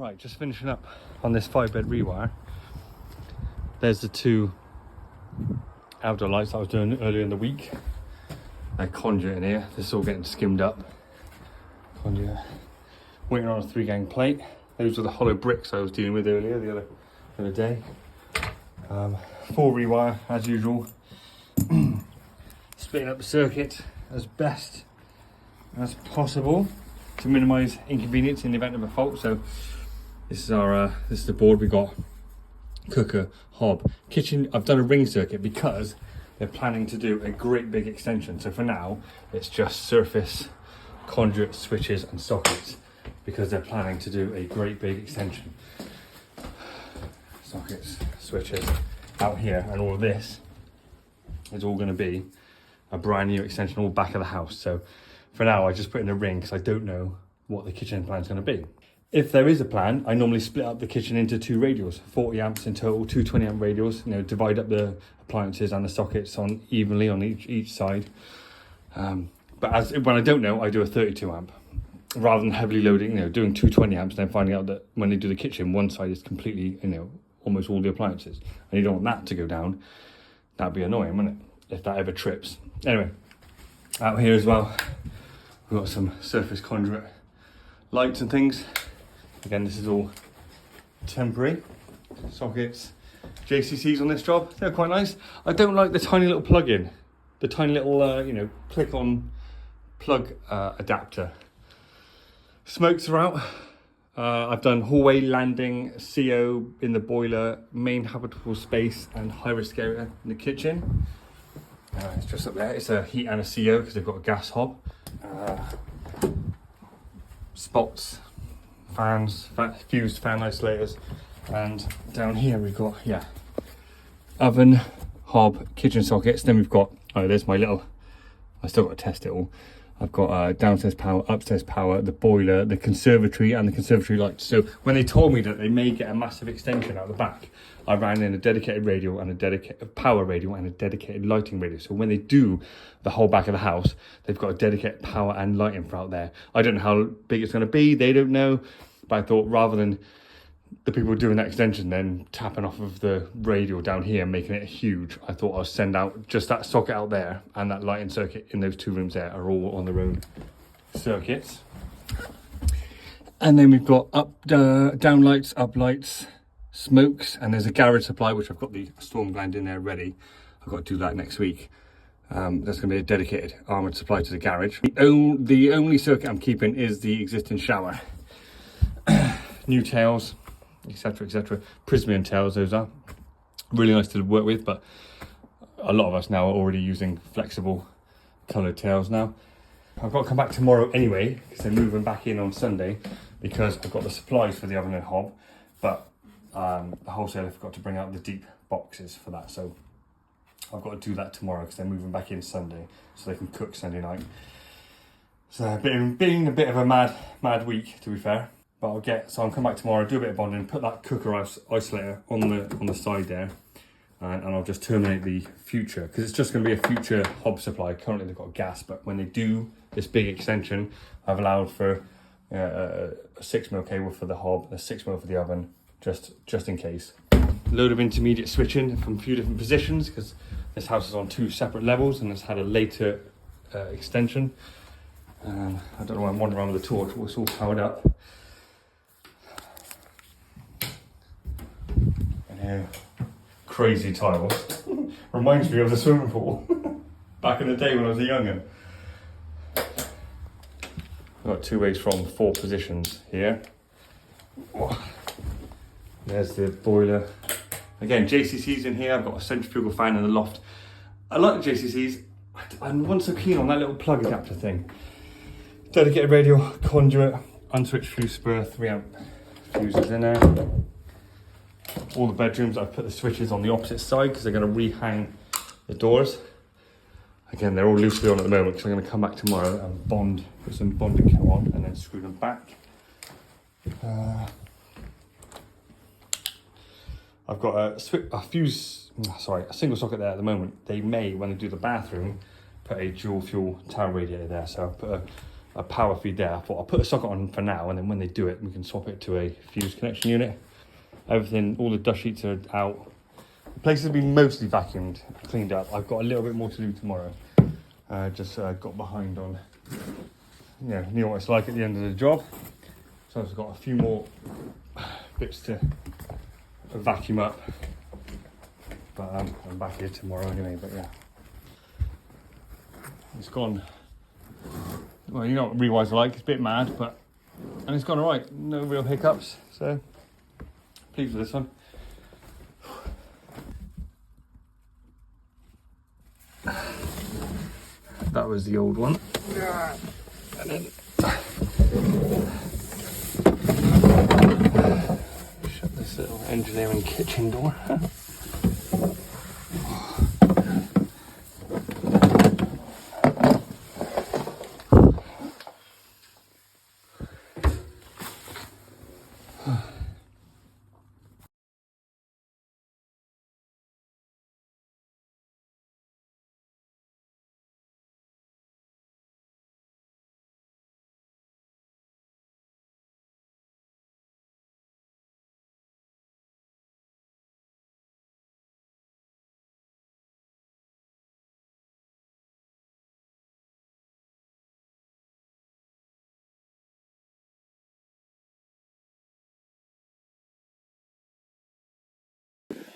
Right, just finishing up on this 5-bed rewire. There's the two outdoor lights I was doing earlier in the week. A conduit in here, this is all getting skimmed up. Conduit. Waiting on a 3-gang plate. Those were the hollow bricks I was dealing with earlier the other day. Full rewire as usual. Splitting up the circuit as best as possible to minimise inconvenience in the event of a fault. So this is the board we got. Cooker, hob, kitchen. I've done a ring circuit because they're planning to do a great big extension. So for now, it's just surface, conduit, switches and sockets because they're planning to do a great big extension. Sockets, switches out here, and all of this is all going to be a brand new extension all back of the house. So for now, I just put in a ring because I don't know what the kitchen plan is going to be. If there is a plan, I normally split up the kitchen into 2 radials, 40 amps in total, 2 20 amp radials, you know, divide up the appliances and the sockets on evenly on each side. But when I don't know, I do a 32 amp rather than heavily loading, you know, doing 2 20 amps and then finding out that when they do the kitchen, one side is completely, you know, almost all the appliances. And you don't want that to go down. That'd be annoying, wouldn't it? If that ever trips. Anyway, out here as well, we've got some surface conduit lights and things. Again, this is all temporary. Sockets, JCCs on this job, they're quite nice. I don't like the tiny little plug-in, the tiny little, you know, click-on plug adapter. Smokes are out. I've done hallway, landing, CO in the boiler, main habitable space and high-risk area in the kitchen. It's just up there. It's a heat and a CO because they've got a gas hob. Spots, fans, fused fan isolators, and down here we've got, yeah, oven, hob, kitchen sockets. Then we've got, oh, there's my little, I still got to test it all. I've got downstairs power, upstairs power, the boiler, the conservatory and the conservatory lights. So when they told me that they may get a massive extension out the back, I ran in a dedicated radial and a dedicated power radial and a dedicated lighting radial. So when they do the whole back of the house, they've got a dedicated power and lighting for out there. I don't know how big it's going to be. They don't know. But I thought rather than the people doing that extension then tapping off of the radial down here and making it huge, I thought I'll send out just that socket out there and that lighting circuit in those 2 rooms there are all on their own circuits. And then we've got down lights, up lights, smokes, and there's a garage supply which I've got the storm gland in there ready. I've got to do that next week. That's going to be a dedicated armoured supply to the garage. The only circuit I'm keeping is the existing shower. New tails, etc, etc. Prysmian tails, those are really nice to work with, but a lot of us now are already using flexible coloured tails now. I've got to come back tomorrow anyway because they're moving back in on Sunday because I've got the supplies for the oven and hob, but the wholesaler forgot to bring out the deep boxes for that, so I've got to do that tomorrow because they're moving back in Sunday so they can cook Sunday night. So being a bit of a mad week, to be fair. But I'll come back tomorrow, do a bit of bonding, put that cooker isolator on the side there, and I'll just terminate the future because it's just going to be a future hob supply. Currently they've got gas, but when they do this big extension, I've allowed for a 6mm cable for the hob, a 6mm for the oven, just in case. Load of intermediate switching from a few different positions because this house is on 2 separate levels and it's had a later extension. I don't know why I'm wandering around with a torch, but it's all powered up. Crazy tiles. Reminds me of the swimming pool back in the day when I was a young'un. I've got 2 ways from 4 positions here. There's the boiler. Again, JCC's in here. I've got a centrifugal fan in the loft. I like the JCC's. I wasn't so keen on that little plug adapter thing. Dedicated radial, conduit, unswitched fuse spur, 3 amp fuses in there. All the bedrooms, I've put the switches on the opposite side because they're going to rehang the doors. Again, they're all loosely on at the moment because I'm going to come back tomorrow and put some bonding kit on and then screw them back. I've got a single socket there at the moment. They may, when they do the bathroom, put a dual fuel tower radiator there. So I'll put a power feed there. I thought I'll put a socket on for now, and then when they do it, we can swap it to a fuse connection unit. Everything, all the dust sheets are out. The place has been mostly vacuumed, cleaned up. I've got a little bit more to do tomorrow. Just got behind on, knew what it's like at the end of the job. So I've got a few more bits to vacuum up. But I'm back here tomorrow anyway, but yeah. It's gone, well, you know what Rewire's like, it's a bit mad, and it's gone alright, no real hiccups, so pleased with this one. That was the old one. And then shut this little engineering kitchen door.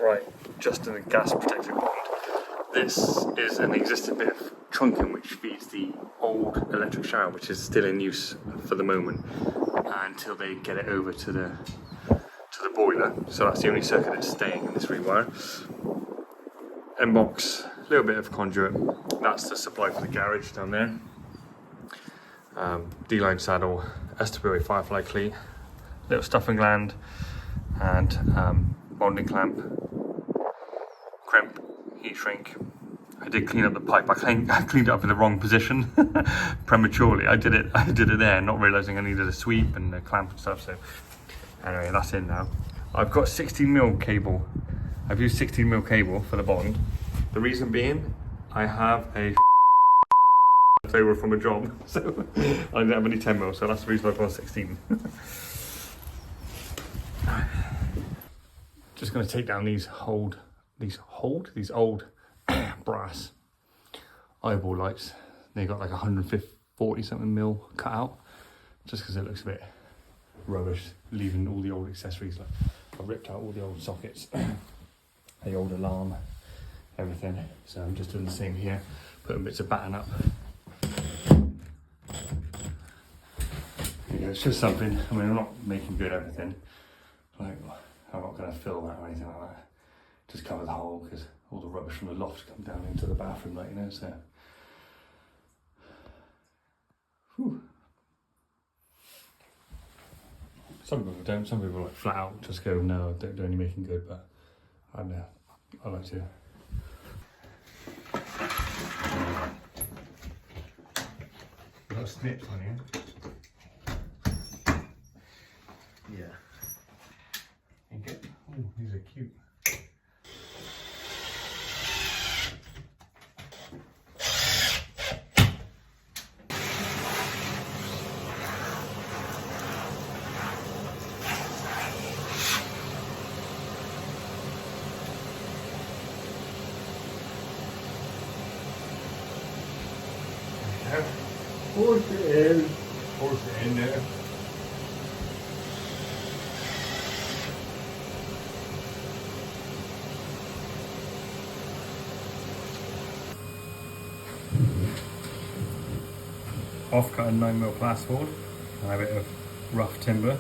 Right, just in a gas protected bond. This is an existing bit of trunking which feeds the old electric shower, which is still in use for the moment until they get it over to the boiler. So that's the only circuit that's staying in this Rewire. M-box, a little bit of conduit. That's the supply for the garage down there. D-line saddle, SWA Firefly cleat, little stuffing gland, and bonding clamp, crimp, heat shrink. I did clean up the pipe. I cleaned it up in the wrong position prematurely. I did it there, not realizing I needed a sweep and a clamp and stuff. So anyway, that's in now. I've got 16mm cable. I've used 16mm cable for the bond. The reason being, I have a over from a job, so I didn't have any 10mm, so that's the reason I've gone 16. Just going to take down these old brass eyeball lights. They got like 140 something mil cut out, just because it looks a bit rubbish, leaving all the old accessories. Like I ripped out all the old sockets, the old alarm, everything. So I'm just doing the same here, putting bits of batten up. It's just something. I mean, I'm not making good everything. Like, I'm not going to fill that or anything like that. Just cover the hole, because all the rubbish from the loft come down into the bathroom, like, so. Whew. Some people don't. Some people like flat out just go, no, don't do any making good. But I don't know. I like to. We've got snips on here. Yeah. Oh, these are cute. Force it in there. Off-cut and 9mm plasterboard and a bit of rough timber.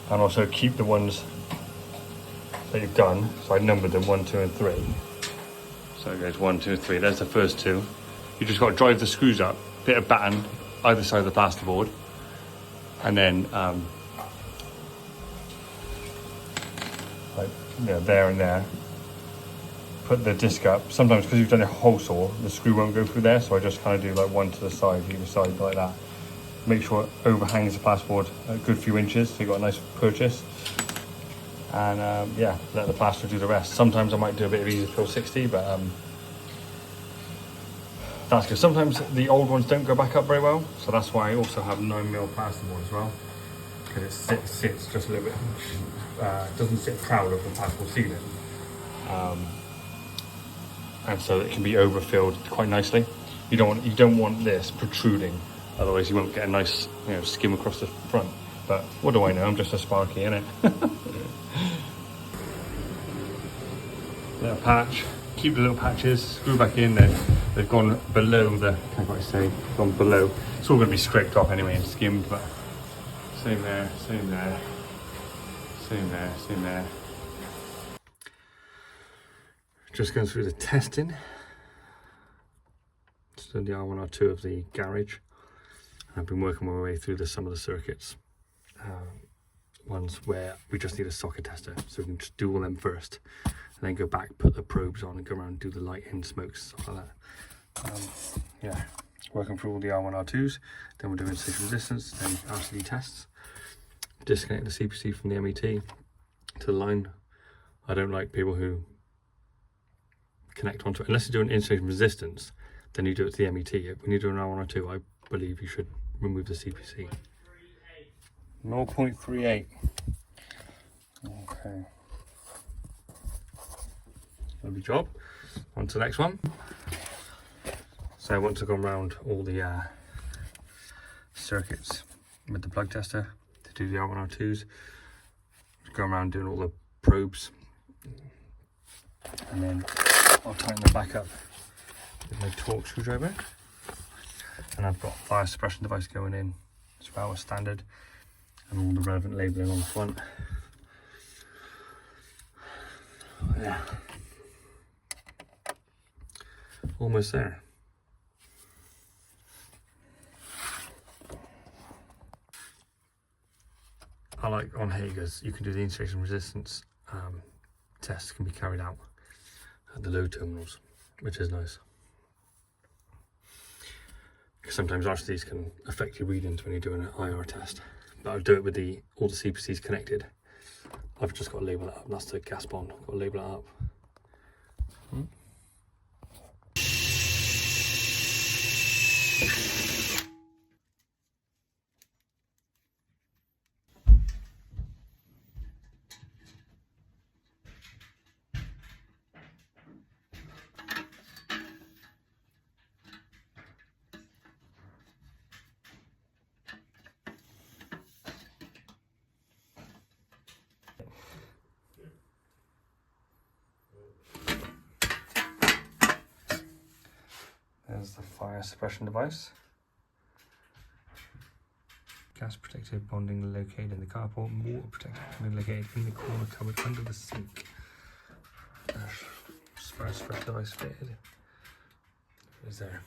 And also keep the ones that you've done. So I numbered them 1, 2 and 3. So it goes 1, 2, 3. There's the first two. You just got to drive the screws up, bit of batten either side of the plasterboard, and then like there and there. Put the disc up. Sometimes because you've done a hole saw, the screw won't go through there, so I just kind of do like one to the side, either side, like that. Make sure it overhangs the plasterboard a good few inches, so you've got a nice purchase. And yeah, let the plaster do the rest. Sometimes I might do a bit of easy fill 60, but That's good. Sometimes the old ones don't go back up very well, so that's why I also have 9mm plasterboard as well, because it sits just a little bit, doesn't sit proud of the plasterboard ceiling, and so it can be overfilled quite nicely. You don't want this protruding, otherwise you won't get a nice skim across the front. But what do I know? I'm just a sparky, innit? Little patch. Keep the little patches, screw back in there. They've gone below the, can't quite say, gone below. It's all going to be scraped off anyway and skimmed, but same there, same there, same there, same there. Just going through the testing. Just done the R1, R2 of the garage. I've been working my way through some of the circuits. Ones where we just need a socket tester, so we can just do all them first. And then go back, put the probes on and go around and do the light in smokes, stuff like that. Yeah, working through all the R1, R2s, then we're doing station resistance, then RCD tests, disconnecting the CPC from the MET to the line. I don't like people who connect onto it, unless you're doing in-station resistance, then you do it to the MET. When you're doing R1, R2, I believe you should remove the CPC. 0.38. Okay. Lovely job. On to the next one. So once I've gone around all the circuits with the plug tester to do the R1, R2s, go around doing all the probes, and then I'll tighten them back up with my torque screwdriver. And I've got fire suppression device going in as well as standard, and all the relevant labelling on the front. Yeah. Almost there. I like on Hager's, you can do the in-station resistance tests can be carried out at the load terminals, which is nice. Because sometimes RCDs can affect your readings when you're doing an IR test. But I'll do it with all the CPCs connected. I've just got to label it up. That's the gas bond. I've got to label it up. There's the fire suppression device. Gas protective bonding located in the carport. Water protective bonding located in the corner cupboard under the sink. Fire suppression device fitted. Is there?